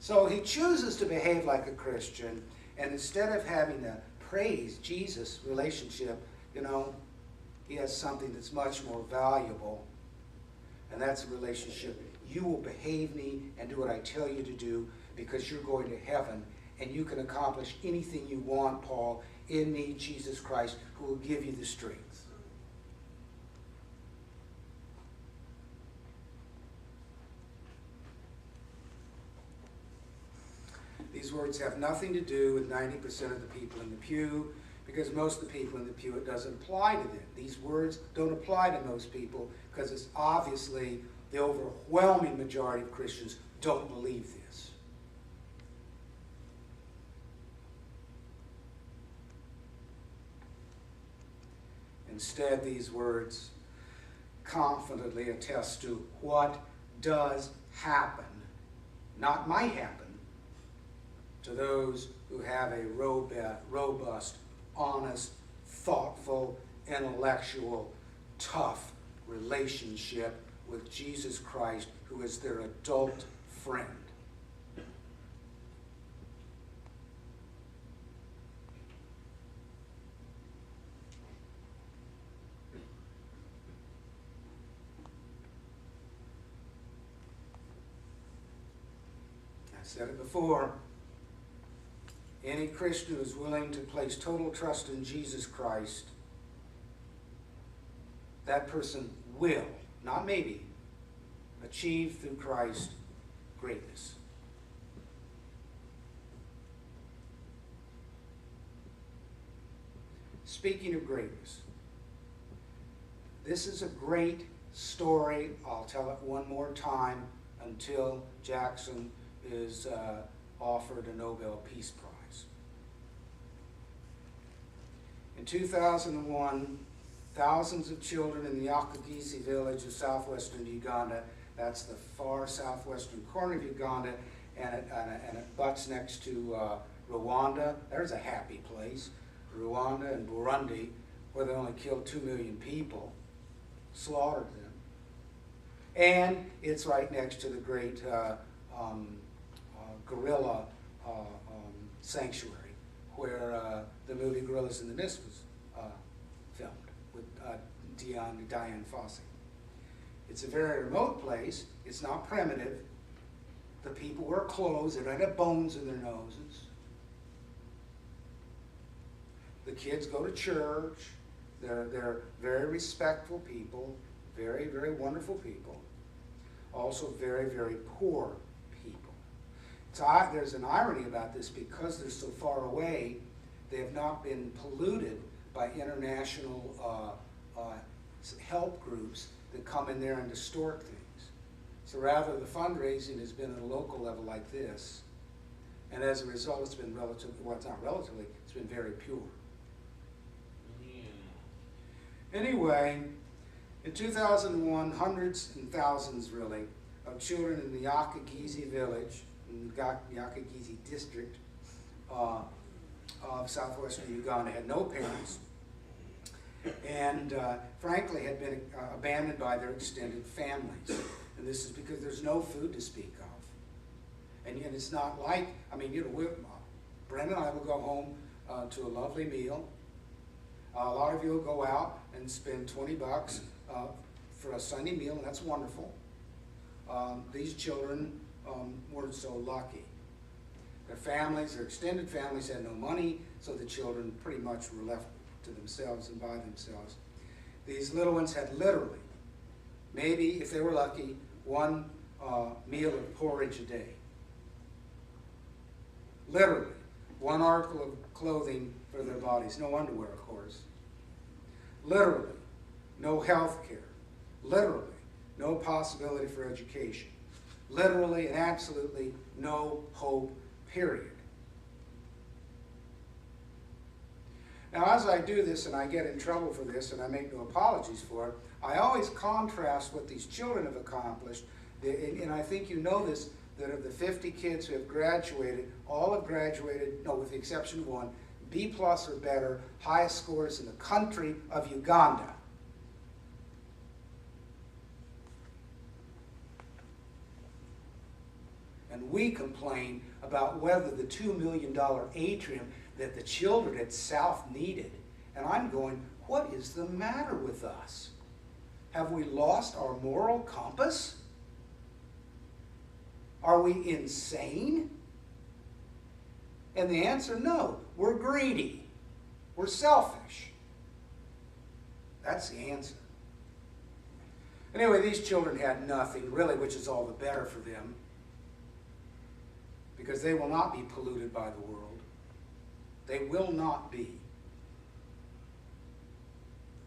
So he chooses to behave like a Christian, and instead of having a praise Jesus relationship, he has something that's much more valuable, and that's a relationship. You will behave me and do what I tell you to do because you're going to heaven, and you can accomplish anything you want, Paul, in me, Jesus Christ, who will give you the strength. These words have nothing to do with 90% of the people in the pew, because most of the people in the pew, it doesn't apply to them. These words don't apply to most people because it's obviously the overwhelming majority of Christians don't believe this. Instead, these words confidently attest to what does happen, not might happen, to those who have a robust, honest, thoughtful, intellectual, tough relationship with Jesus Christ, who is their adult friend. I said it before. Any Christian who is willing to place total trust in Jesus Christ, that person will, not maybe, achieve through Christ greatness. Speaking of greatness, this is a great story. I'll tell it one more time until Jackson is offered a Nobel Peace Prize. In 2001, thousands of children in the Akagizi village of southwestern Uganda, that's the far southwestern corner of Uganda, and it butts next to Rwanda. There's a happy place. Rwanda and Burundi, where they only killed 2 million people, slaughtered them. And it's right next to the great gorilla sanctuary, where the movie Gorillas in the Mist was filmed with Diane Fossey. It's a very remote place. It's not primitive. The people wear clothes. They don't have bones in their noses. The kids go to church. They're very respectful people, very, very wonderful people. Also very, very poor people. There's an irony about this because they're so far away. They have not been polluted by international help groups that come in there and distort things. So rather, the fundraising has been at a local level like this, and as a result, it's been relatively, well, it's not relatively, it's been very pure. Anyway, in 2001, hundreds and thousands, really, of children in the Akagizi village, in the Akagizi district of southwestern Uganda, had no parents, and frankly had been abandoned by their extended families. And this is because there's no food to speak of. And yet it's not like, Brenda and I will go home to a lovely meal. A lot of you will go out and spend $20 for a Sunday meal, and that's wonderful. These children weren't so lucky. Their families, their extended families had no money, so the children pretty much were left to themselves and by themselves. These little ones had literally, maybe if they were lucky, one meal of porridge a day. Literally, one article of clothing for their bodies, no underwear, of course. Literally, no health care. Literally, no possibility for education. Literally and absolutely no hope, period. Now, as I do this, and I get in trouble for this, and I make no apologies for it, I always contrast what these children have accomplished, and I think you know this, that of the 50 kids who have graduated, all have graduated, no, with the exception of one, B+ or better, highest scores in the country of Uganda. And we complain about whether the $2 million atrium that the children at South needed. And I'm going, what is the matter with us? Have we lost our moral compass? Are we insane? And the answer, no. We're greedy. We're selfish. That's the answer. Anyway, these children had nothing, really, which is all the better for them, because they will not be polluted by the world. They will not be.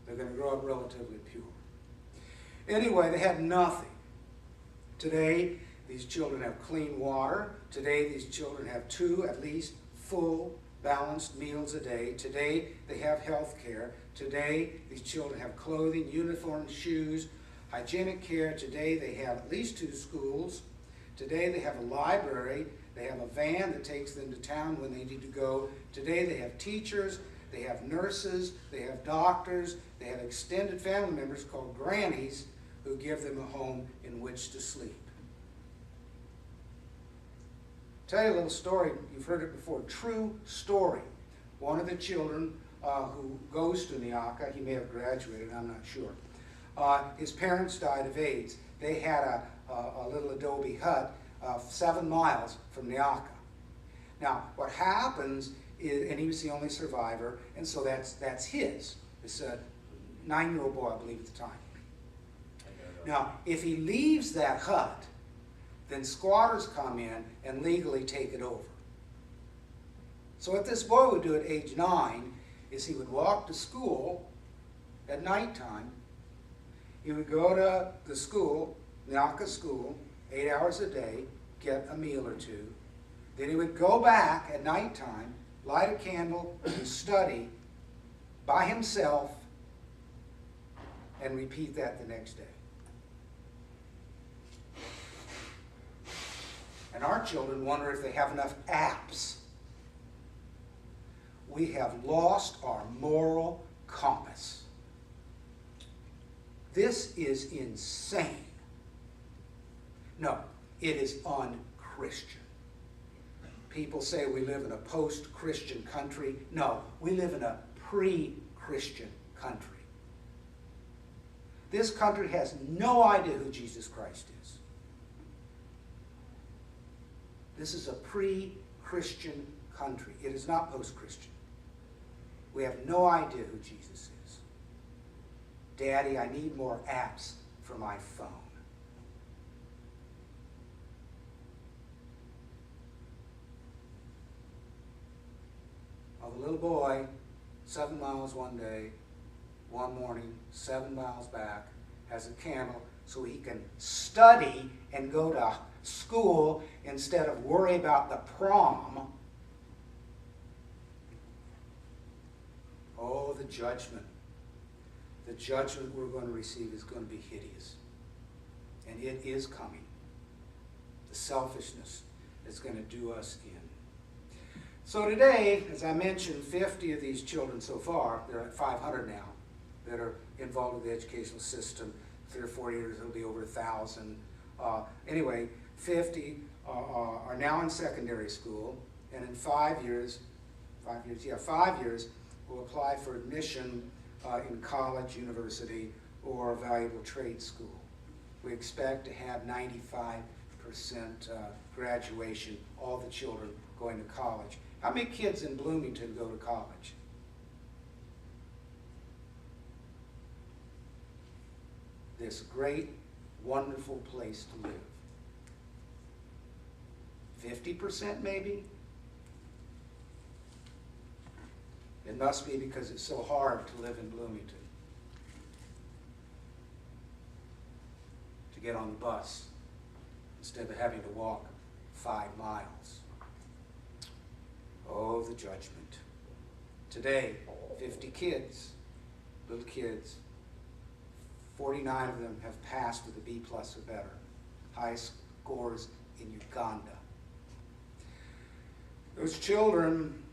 They're going to grow up relatively pure. Anyway, they had nothing. Today, these children have clean water. Today, these children have 2, at least, full, balanced meals a day. Today, they have health care. Today, these children have clothing, uniforms, shoes, hygienic care. Today, they have at least 2 schools. Today, they have a library. They have a van that takes them to town when they need to go. Today, they have teachers. They have nurses. They have doctors. They have extended family members called grannies who give them a home in which to sleep. Tell you a little story. You've heard it before. True story. One of the children who goes to Nyaka, he may have graduated, I'm not sure. His parents died of AIDS. They had a little adobe hut 7 miles from Nyaka. Now, what happens is, and he was the only survivor, and so that's his. It's a 9-year-old boy, I believe, at the time. Now, if he leaves that hut, then squatters come in and legally take it over. So what this boy would do at age 9 is he would walk to school at nighttime. He would go to the school, Nyaka school, 8 hours a day, get a meal or 2. Then he would go back at nighttime, light a candle, and study by himself, and repeat that the next day. And our children wonder if they have enough apps. We have lost our moral compass. This is insane. No, it is unchristian. People say we live in a post-Christian country. No, we live in a pre-Christian country. This country has no idea who Jesus Christ is. This is a pre-Christian country. It is not post-Christian. We have no idea who Jesus is. Daddy, I need more apps for my phone. Of a little boy, 7 miles one day, one morning, 7 miles back, has a candle so he can study and go to school instead of worry about the prom. Oh, the judgment. The judgment we're going to receive is going to be hideous. And it is coming. The selfishness is going to do us in. So today, as I mentioned, 50 of these children so far, there are 500 now, that are involved with the educational system. 3 or 4 years, it'll be over 1,000. Anyway, 50 are now in secondary school, and in 5 years, will apply for admission in college, university, or valuable trade school. We expect to have 95% graduation, all the children going to college. How many kids in Bloomington go to college? This great, wonderful place to live. 50% maybe? It must be because it's so hard to live in Bloomington. To get on the bus instead of having to walk 5 miles. Oh, the judgment. Today, 50 kids, little kids, 49 of them have passed with a B+ or better. Highest scores in Uganda. Those children,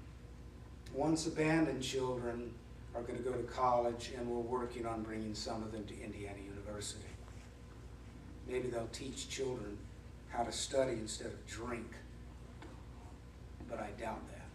once abandoned children, are going to go to college, and we're working on bringing some of them to Indiana University. Maybe they'll teach children how to study instead of drink. But I doubt that.